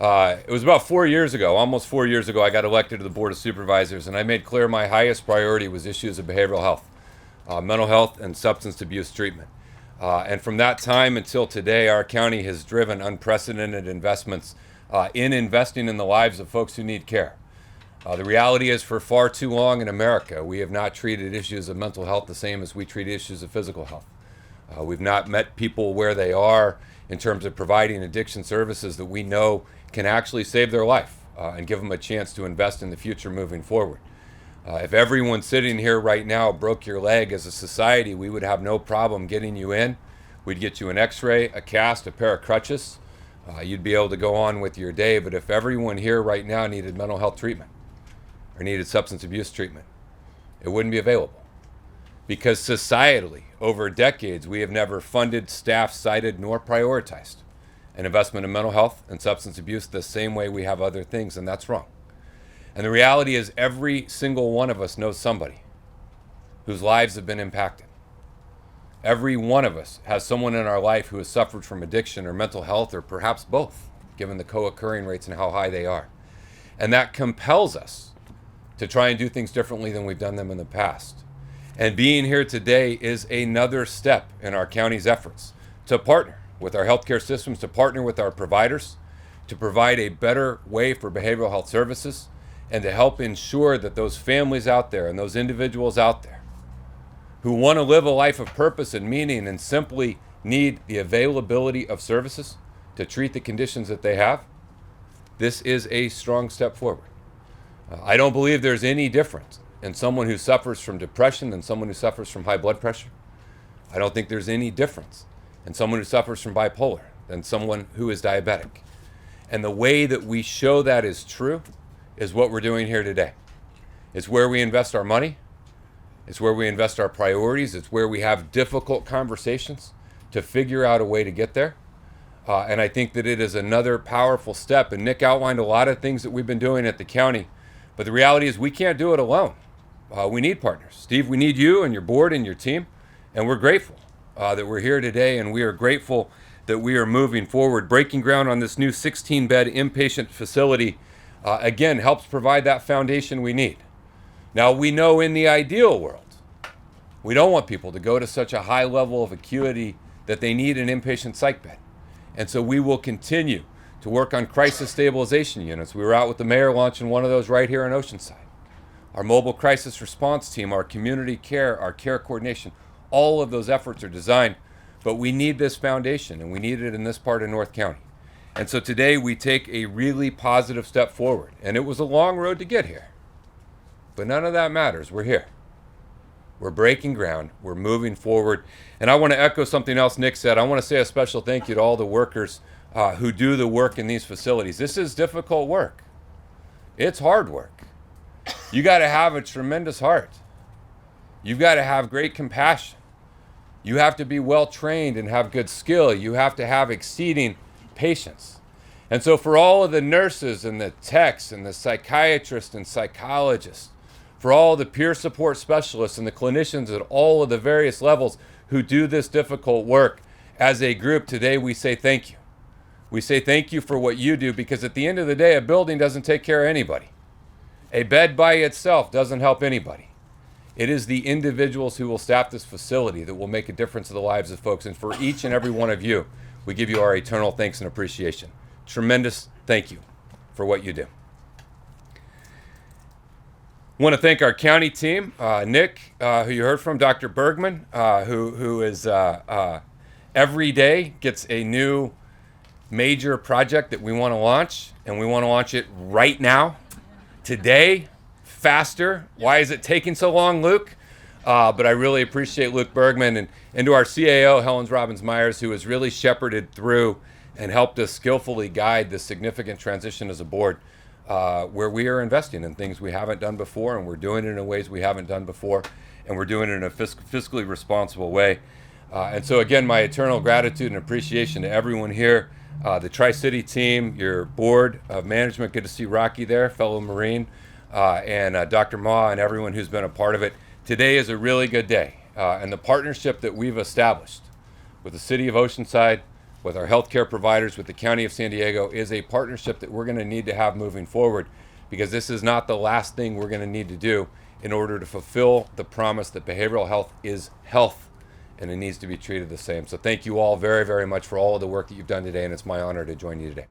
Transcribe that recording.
It was about 4 years ago, almost 4 years ago, I got elected to the Board of Supervisors, and I made clear my highest priority was issues of behavioral health, mental health, and substance abuse treatment. And from that time until today, our county has driven unprecedented investments in investing in the lives of folks who need care. The reality is, for far too long in America, we have not treated issues of mental health the same as we treat issues of physical health. We've not met people where they are in terms of providing addiction services that we know can actually save their life and give them a chance to invest in the future moving forward. If everyone sitting here right now broke your leg as a society, we would have no problem getting you in. We'd get you an x-ray, a cast, a pair of crutches. You'd be able to go on with your day. But if everyone here right now needed mental health treatment or needed substance abuse treatment, it wouldn't be available. Because societally, over decades, we have never funded, staffed, cited, nor prioritized an investment in mental health and substance abuse the same way we have other things, and that's wrong. And the reality is, every single one of us knows somebody whose lives have been impacted. Every one of us has someone in our life who has suffered from addiction or mental health, or perhaps both, given the co-occurring rates and how high they are. And that compels us to try and do things differently than we've done them in the past. And being here today is another step in our county's efforts to partner with our healthcare systems, to partner with our providers, to provide a better way for behavioral health services, and to help ensure that those families out there and those individuals out there who want to live a life of purpose and meaning and simply need the availability of services to treat the conditions that they have, this is a strong step forward. I don't believe there's any difference in someone who suffers from depression than someone who suffers from high blood pressure. I don't think there's any difference in someone who suffers from bipolar than someone who is diabetic. And the way that we show that is true is what we're doing here today. It's where we invest our money. It's where we invest our priorities. It's where we have difficult conversations to figure out a way to get there. And I think that it is another powerful step. And Nick outlined a lot of things that we've been doing at the county. But the reality is, we can't do it alone. We need partners. Steve, we need you and your board and your team. And we're grateful that we're here today. And we are grateful that we are moving forward. Breaking ground on this new 16-bed inpatient facility, again, helps provide that foundation we need. Now, we know in the ideal world, we don't want people to go to such a high level of acuity that they need an inpatient psych bed. And so we will continue to work on crisis stabilization units. We were out with the mayor launching one of those right here in Oceanside. Our mobile crisis response team, our community care, our care coordination, all of those efforts are designed, but we need this foundation, and we need it in this part of North County. And so today we take a really positive step forward, and it was a long road to get here. But none of that matters. We're here. We're breaking ground. We're moving forward. And I want to echo something else Nick said. I want to say a special thank you to all the workers who do the work in these facilities. This is difficult work. It's hard work. You got to have a tremendous heart. You've got to have great compassion. You have to be well trained and have good skill. You have to have exceeding patience. And so for all of the nurses and the techs and the psychiatrists and psychologists, for all the peer support specialists and the clinicians at all of the various levels who do this difficult work, as a group today, we say thank you. We say thank you for what you do, because at the end of the day, a building doesn't take care of anybody. A bed by itself doesn't help anybody. It is the individuals who will staff this facility that will make a difference in the lives of folks. And for each and every one of you, we give you our eternal thanks and appreciation. Tremendous thank you for what you do. I want to thank our county team, Nick, who you heard from, Dr. Bergman, who is every day gets a new major project that we want to launch, and we want to launch it right now, today, faster. Why is it taking so long, Luke? But I really appreciate Luke Bergman, and to our CAO, Helen Robbins-Myers, who has really shepherded through and helped us skillfully guide this significant transition as a board, where we are investing in things we haven't done before, and we're doing it in ways we haven't done before, and we're doing it in a fiscally responsible way. And so again, my eternal gratitude and appreciation to everyone here, the Tri-City team, your board of management. Good to see Rocky there, fellow Marine, and Dr. Ma and everyone who's been a part of it. Today is a really good day, and the partnership that we've established with the city of Oceanside, with our healthcare providers, with the County of San Diego, is a partnership that we're going to need to have moving forward, because this is not the last thing we're going to need to do in order to fulfill the promise that behavioral health is health, and it needs to be treated the same. So thank you all very, very much for all of the work that you've done today, and it's my honor to join you today.